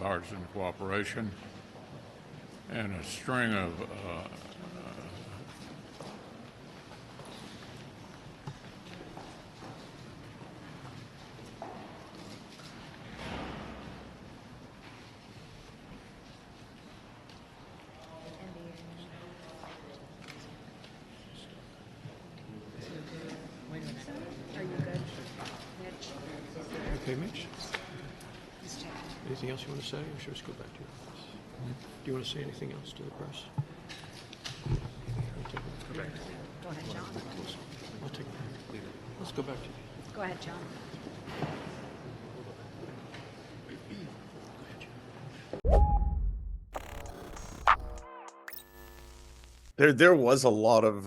bipartisan cooperation and a string of Okay, Mitch? Anything else you want to say, or should we just go back to your office? Do you want to say anything else to the press? Go ahead, John. I'll take it. Leave it. Let's go back to you. Go ahead, John. There was a lot of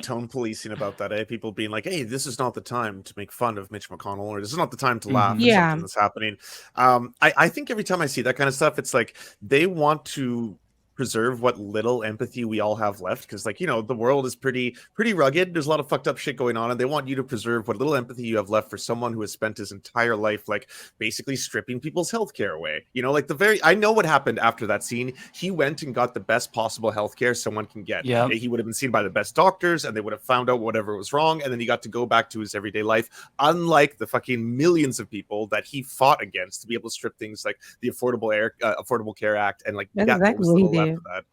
tone policing about that. People being like, "Hey, this is not the time to make fun of Mitch McConnell," or "This is not the time to laugh at something that's happening." I think every time I see that kind of stuff, it's like they want to preserve what little empathy we all have left, because, like, the world is pretty rugged. There's a lot of fucked up shit going on, and they want you to preserve what little empathy you have left for someone who has spent his entire life, like, basically stripping people's healthcare away. Like, I know what happened after that scene. He went and got the best possible healthcare someone can get. Yeah, he would have been seen by the best doctors, and they would have found out whatever was wrong, and then he got to go back to his everyday life, unlike the fucking millions of people that he fought against to be able to strip things like the Affordable Care Act, and, like, That's exactly what he did. that.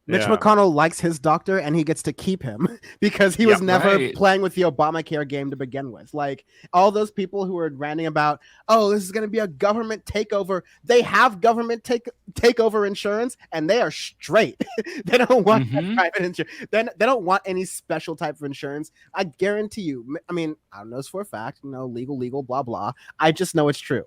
Mitch McConnell likes his doctor, and he gets to keep him because he was never playing with the Obamacare game to begin with. Like, all those people who were ranting about, oh, this is going to be a government takeover. They have government takeover insurance, and they are straight. They don't want private insurance. They don't want any special type of insurance. I guarantee you. I mean, I don't know this for a fact. Legal, blah, blah. I just know it's true.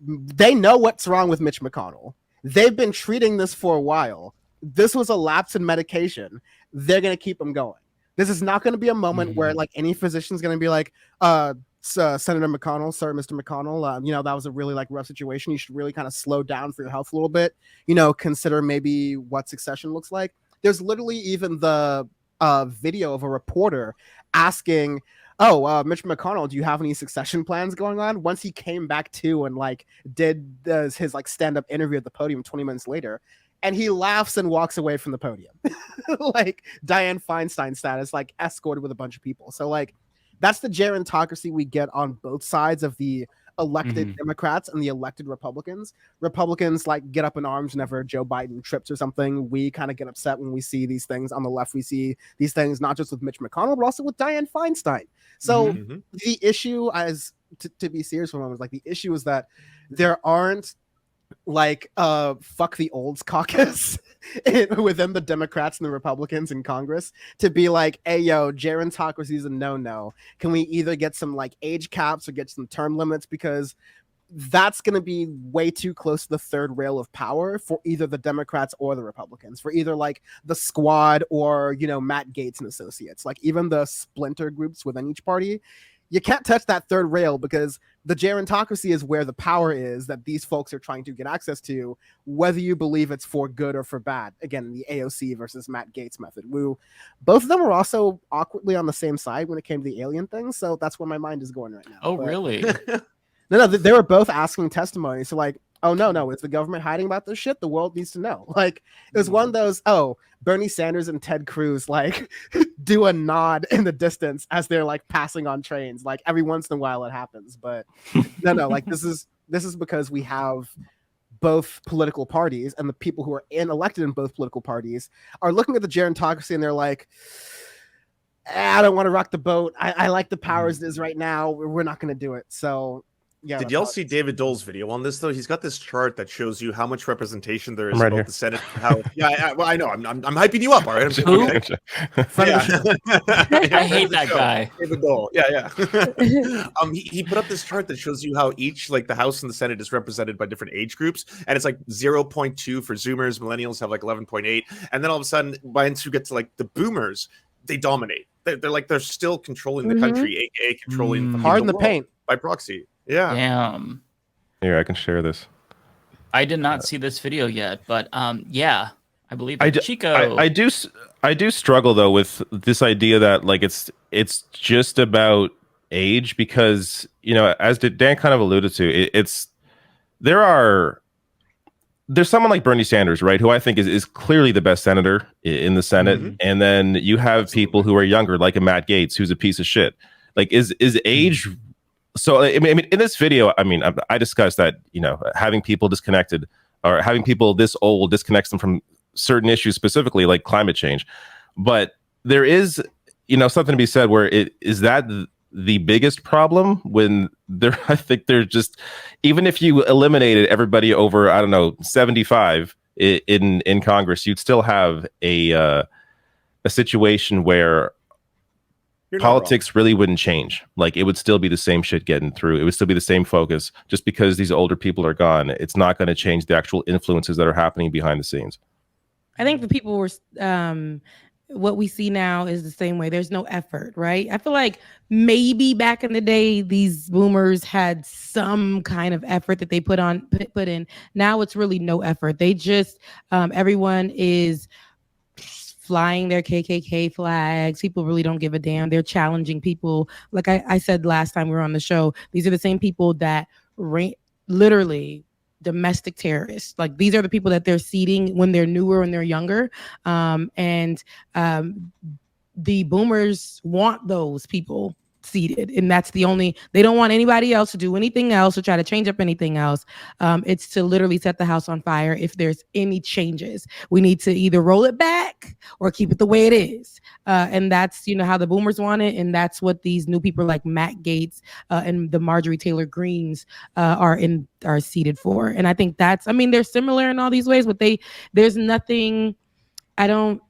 They know what's wrong with Mitch McConnell. They've been treating this for a while. This was a lapse in medication. They're going to keep him going. This is not going to be a moment where, like, any physician's going to be like, Senator McConnell, sir, Mr. McConnell, that was a really, like, rough situation. You should really kind of slow down for your health a little bit. Consider maybe what succession looks like. There's literally even the video of a reporter asking, Mitch McConnell, do you have any succession plans going on? Once he came back to and, like, did his, like, stand-up interview at the podium 20 minutes later, and he laughs and walks away from the podium. Like Dianne Feinstein status, like, escorted with a bunch of people. So, like, that's the gerontocracy we get on both sides of the elected Democrats and the elected Republicans. Republicans, like, get up in arms whenever Joe Biden trips or something. We kind of get upset when we see these things. On the left, we see these things not just with Mitch McConnell, but also with Dianne Feinstein. So the issue, to be serious for a moment, like, the issue is that there aren't, like, fuck the olds caucus within the Democrats and the Republicans in Congress to be like, hey, yo, gerontocracy is a no. Can we either get some, like, age caps or get some term limits? Because that's going to be way too close to the third rail of power for either the Democrats or the Republicans, for either, like, the squad or, Matt Gaetz and associates. Like, even the splinter groups within each party, you can't touch that third rail, because the gerontocracy is where the power is that these folks are trying to get access to, whether you believe it's for good or for bad. Again, the AOC versus Matt Gaetz method. Both of them were also awkwardly on the same side when it came to the alien thing. So that's where my mind is going right now. Oh, really? No, they were both asking testimony. So, like, oh, no, is the government hiding about this shit? The world needs to know. Like, it was one of those, Bernie Sanders and Ted Cruz, like, do a nod in the distance as they're, like, passing on trains. Like, every once in a while it happens. But no, like, this is because we have both political parties, and the people who are elected in both political parties are looking at the gerontocracy and they're like, I don't want to rock the boat. I like the powers it is right now. We're not going to do it. So, yeah. Did y'all see David Dole's video on this, though? He's got this chart that shows you how much representation there is right in both here. the Senate. Well, I know. I'm hyping you up. All right. I hate that guy. David Dole. Yeah. He put up this chart that shows you how each, like, the House and the Senate is represented by different age groups, and it's like 0.2 for Zoomers. Millennials have like 11.8, and then all of a sudden, once you get to, like, the Boomers, they dominate. They're still controlling the country, aka controlling hard in the paint by proxy. Yeah. Damn. Here, I can share this. I did not see this video yet, but yeah, I believe Chico. I do struggle though with this idea that, like, it's just about age, because, as Dan kind of alluded to, there are there's someone like Bernie Sanders, right, who I think is clearly the best senator in the Senate, and then you have people who are younger, like a Matt Gaetz, who's a piece of shit. Like, is age? So I mean, in this video, I mean, I discussed that, you know, having people disconnected or having people this old disconnects them from certain issues, specifically like climate change. But there is, you know, something to be said where it is that the biggest problem when I think they're just, even if you eliminated everybody over, I don't know, 75 in Congress, you'd still have a situation where politics really wouldn't change. Like, it would still be the same shit getting through. It would still be the same focus. Just because these older people are gone, it's not going to change the actual influences that are happening behind the scenes. I think the people were, what we see now is the same way. There's no effort, right? I feel like maybe back in the day, these boomers had some kind of effort that they put in. Now it's really no effort. They just, everyone is flying their KKK flags. People really don't give a damn. They're challenging people. Like I said last time we were on the show, these are the same people that literally domestic terrorists. Like, these are the people that they're seating when they're newer and they're younger. The boomers want those people seated, and that's the only, they don't want anybody else to do anything else or try to change up anything else. It's to literally set the house on fire if there's any changes. We need to either roll it back or keep it the way it is. And that's, you know, how the boomers want it, and that's what these new people like Matt Gaetz and the Marjorie Taylor Greens are seated for. And I think that's, I mean, they're similar in all these ways, but there's nothing, I don't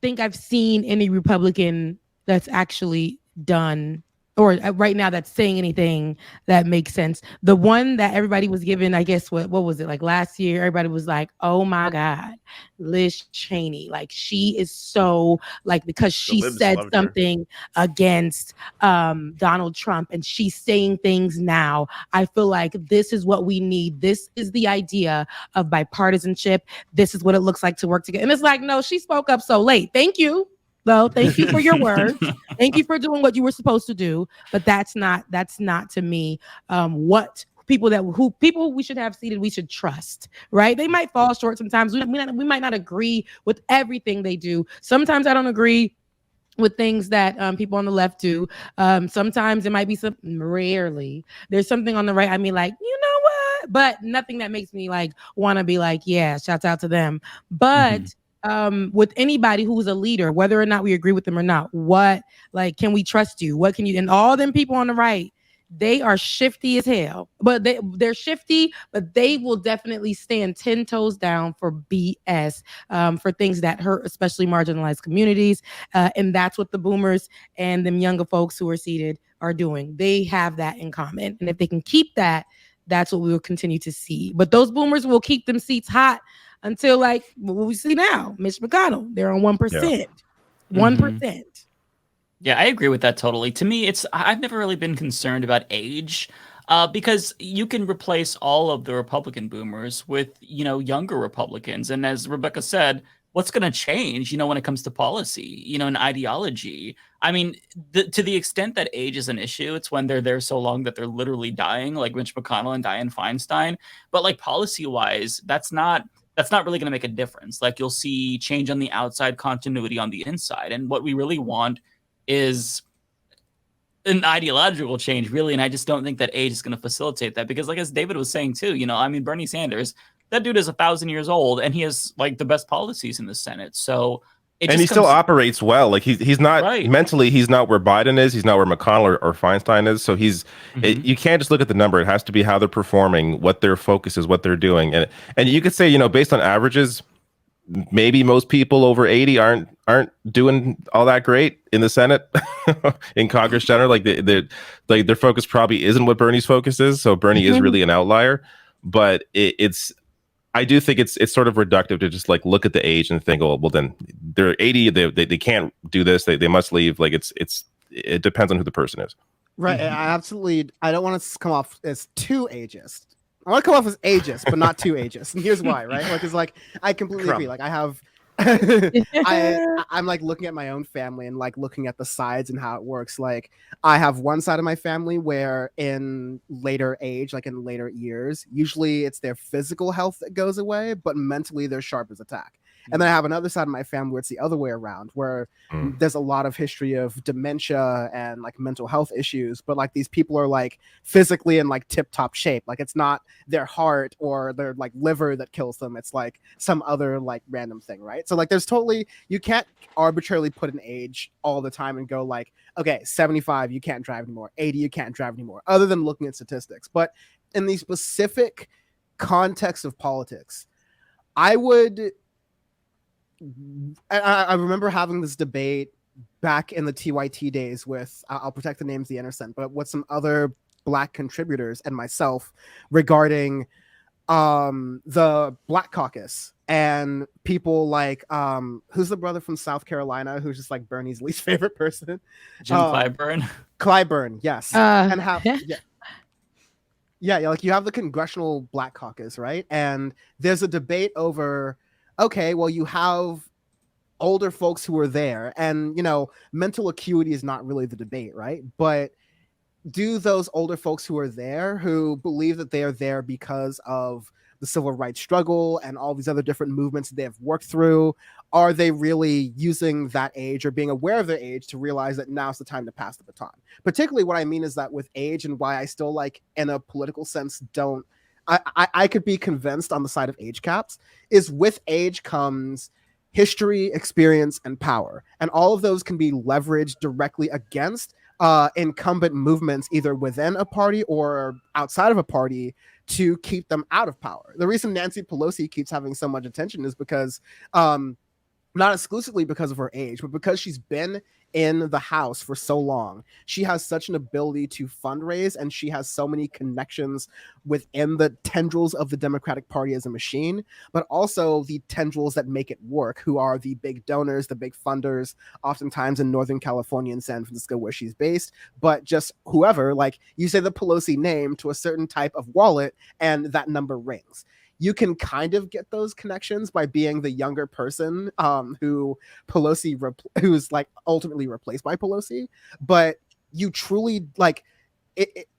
think I've seen any Republican that's actually done, or right now that's saying anything that makes sense. The one that everybody was given, I guess, what was it, like last year, everybody was like, oh my God, Liz Cheney. Like, she is so, like, because she said something against Donald Trump, and she's saying things now. I feel like this is what we need. This is the idea of bipartisanship. This is what it looks like to work together. And it's like, no, she spoke up so late. Thank you. Though, thank you for your words. Thank you for doing what you were supposed to do. But that's not to me what people we should have seated, we should trust, right? They might fall short sometimes. We might not agree with everything they do. Sometimes I don't agree with things that people on the left do. Sometimes it might be rarely there's something on the right. I mean, like, you know what? But nothing that makes me like want to be like, yeah, shouts out to them. But with anybody who's a leader, whether or not we agree with them or not, can we trust you? What can you, and all them people on the right, they are shifty as hell, but they're shifty, but they will definitely stand 10 toes down for BS, for things that hurt, especially marginalized communities. And that's what the boomers and them younger folks who are seated are doing. They have that in common. And if they can keep that, that's what we will continue to see. But those boomers will keep them seats hot until, like, what we see now, Mitch McConnell, they're on 1%. 1%. Yeah, I agree with that totally. To me, I've never really been concerned about age, because you can replace all of the Republican boomers with, you know, younger Republicans. And as Rebecca said, what's going to change, you know, when it comes to policy, you know, and ideology? I mean, to the extent that age is an issue, it's when they're there so long that they're literally dying, like Mitch McConnell and Dianne Feinstein. But like, policy-wise, that's not really going to make a difference. Like, you'll see change on the outside, continuity on the inside. And what we really want is an ideological change, really. And I just don't think that age is going to facilitate that, because, like, as David was saying too, you know, I mean, Bernie Sanders, that dude is 1,000 years old, and he has like the best policies in the Senate. So he still operates well. Like, he's not mentally, he's not where Biden is. He's not where McConnell or Feinstein is. So you can't just look at the number. It has to be how they're performing, what their focus is, what they're doing. And you could say, you know, based on averages, maybe most people over 80 aren't doing all that great in the Senate, in Congress general. Like, their focus probably isn't what Bernie's focus is. So Bernie is really an outlier. But I do think it's sort of reductive to just like look at the age and think, oh, well, then they're 80, they can't do this, they must leave. Like, it depends on who the person is. Right. I don't want to come off as too ageist. I want to come off as ageist, but not too ageist. And here's why, right? Like, it's like, I completely agree. Like, I have I'm like looking at my own family and like looking at the sides and how it works. Like I have one side of my family where in later age, like in later years, usually it's their physical health that goes away, but mentally they're sharp as a tack. And then I have another side of my family where it's the other way around, where there's a lot of history of dementia and like mental health issues, but like these people are like physically in like tip top shape. Like it's not their heart or their like liver that kills them. It's like some other like random thing, right? So like there's totally, you can't arbitrarily put an age all the time and go like, okay, 75, you can't drive anymore. 80, you can't drive anymore, other than looking at statistics. But in the specific context of politics, I remember having this debate back in the TYT days with, I'll protect the names of the innocent, but with some other Black contributors and myself regarding the Black Caucus and people like, who's the brother from South Carolina who's just like Bernie's least favorite person? Jim Clyburn. Clyburn, yes. And how, yeah, like you have the Congressional Black Caucus, right? And there's a debate over, okay, well, you have older folks who are there, and, you know, mental acuity is not really the debate, right? But do those older folks who are there, who believe that they are there because of the civil rights struggle and all these other different movements they have worked through, are they really using that age or being aware of their age to realize that now's the time to pass the baton? Particularly what I mean is that with age, and why I still like in a political sense don't, I could be convinced on the side of age caps, is with age comes history, experience, and power. And all of those can be leveraged directly against incumbent movements, either within a party or outside of a party, to keep them out of power. The reason Nancy Pelosi keeps having so much attention is because, not exclusively because of her age, but because she's been in the House for so long. She has such an ability to fundraise, and she has so many connections within the tendrils of the Democratic Party as a machine, but also the tendrils that make it work, who are the big donors, the big funders, oftentimes in Northern California and San Francisco where she's based, but just whoever, like you say the Pelosi name to a certain type of wallet and that number rings. You can kind of get those connections by being the younger person who who's like ultimately replaced by Pelosi, but you truly like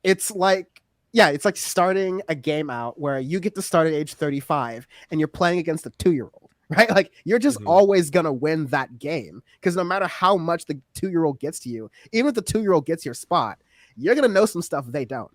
it's like, yeah, it's like starting a game out where you get to start at age 35 and you're playing against a 2-year-old, right? Like you're just always gonna win that game, because no matter how much the 2-year-old gets to you, even if the 2-year-old gets your spot, you're gonna know some stuff they don't.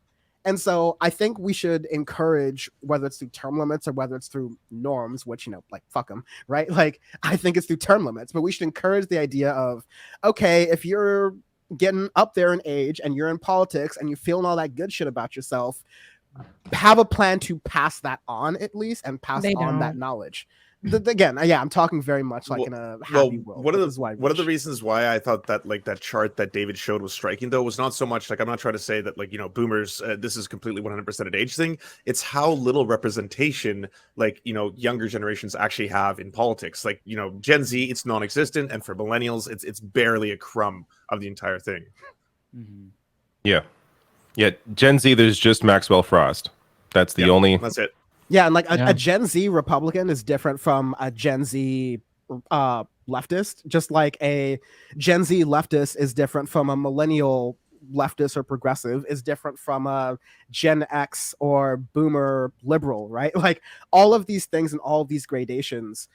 And so I think we should encourage, whether it's through term limits or whether it's through norms, which, you know, like, fuck them, right? Like, I think it's through term limits, but we should encourage the idea of, okay, if you're getting up there in age and you're in politics and you're feeling all that good shit about yourself, have a plan to pass that on at least, and pass on that knowledge. Again, yeah, I'm talking very much like in a happy world. One of the reasons why I thought that like that chart that David showed was striking, though, was not so much like, I'm not trying to say that like, you know, boomers, this is completely 100% an age thing. It's how little representation like, you know, younger generations actually have in politics. Like, you know, Gen Z, it's non-existent, and for millennials, it's barely a crumb of the entire thing. Yeah, Gen Z, there's just Maxwell Frost. That's the only. That's it. Yeah, and like a Gen Z Republican is different from a Gen Z leftist, just like a Gen Z leftist is different from a millennial leftist or progressive, is different from a Gen X or boomer liberal, right? Like all of these things and all of these gradations,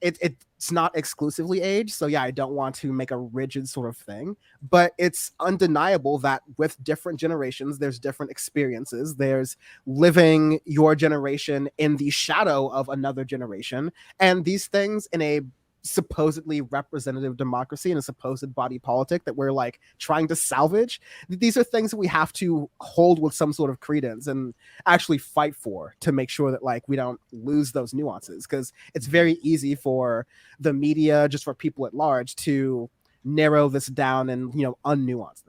it's not exclusively age. So yeah, I don't want to make a rigid sort of thing, but it's undeniable that with different generations, there's different experiences. There's living your generation in the shadow of another generation. And these things in a supposedly representative democracy and a supposed body politic that we're like trying to salvage, these are things that we have to hold with some sort of credence and actually fight for, to make sure that like we don't lose those nuances, because it's very easy for the media, just for people at large, to narrow this down and, you know, unnuance